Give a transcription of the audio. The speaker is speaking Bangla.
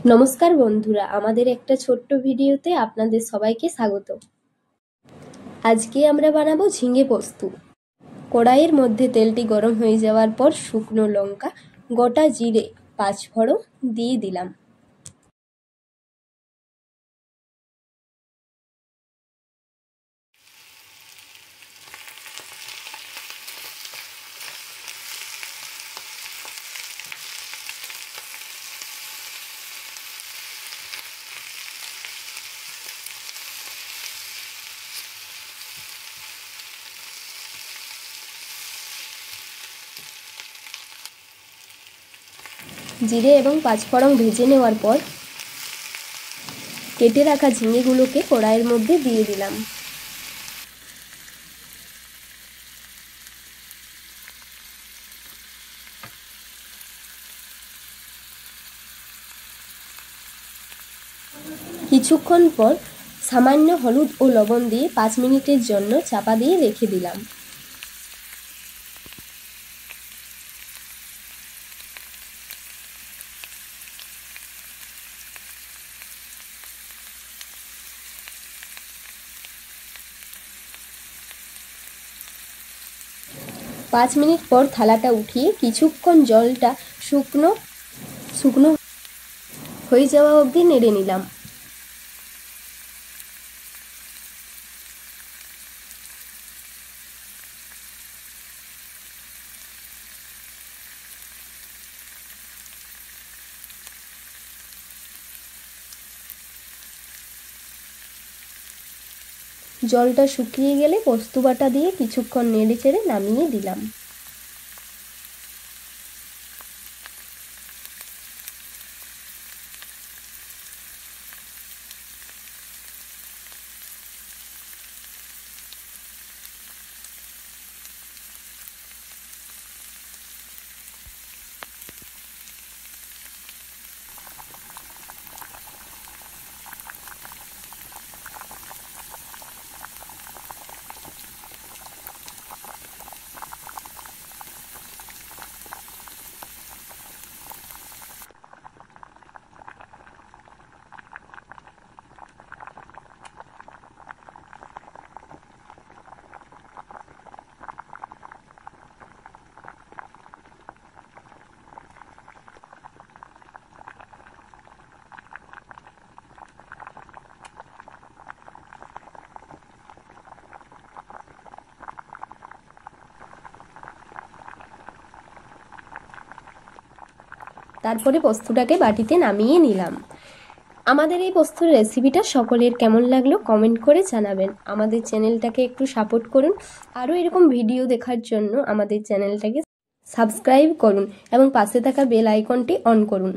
নমস্কার বন্ধুরা, আমাদের একটা ছোট্ট ভিডিওতে আপনাদের সবাইকে স্বাগত। আজকে আমরা বানাবো ঝিঙে পোস্ত। কড়াইয়ের মধ্যে তেলটি গরম হয়ে যাওয়ার পর শুকনো লঙ্কা, গোটা জিরে, পাঁচফোড়ন দিয়ে দিলাম। জিরে এবং পাঁচফোড়ন ভেজে নেওয়ার পর কেটে রাখা ঝিঙেগুলোকে কড়াইয়ের মধ্যে দিয়ে দিলাম। কিছুক্ষণ পর সামান্য হলুদ ও লবণ দিয়ে 5 মিনিটের জন্য চাপা দিয়ে রেখে দিলাম। পাঁচ মিনিট পর থালাটা উঠিয়ে কিছুক্ষণ জলটা শুকনো হয়ে যাওয়া অবধি নেড়ে নিলাম। জলটা শুকিয়ে গেলে পোস্ত বাটা দিয়ে কিছুক্ষণ নেড়ে চেড়ে নামিয়ে দিলাম। তারপরে পোস্তটাকে বাটিতে নামিয়ে নিলাম। আমাদের এই পোস্তর রেসিপিটা সকলের কেমন লাগলো কমেন্ট করে জানাবেন। আমাদের চ্যানেলটাকে একটু সাপোর্ট করুন। আরও এরকম ভিডিও দেখার জন্য আমাদের চ্যানেলটাকে সাবস্ক্রাইব করুন এবং পাশে থাকা বেল আইকনটি অন করুন।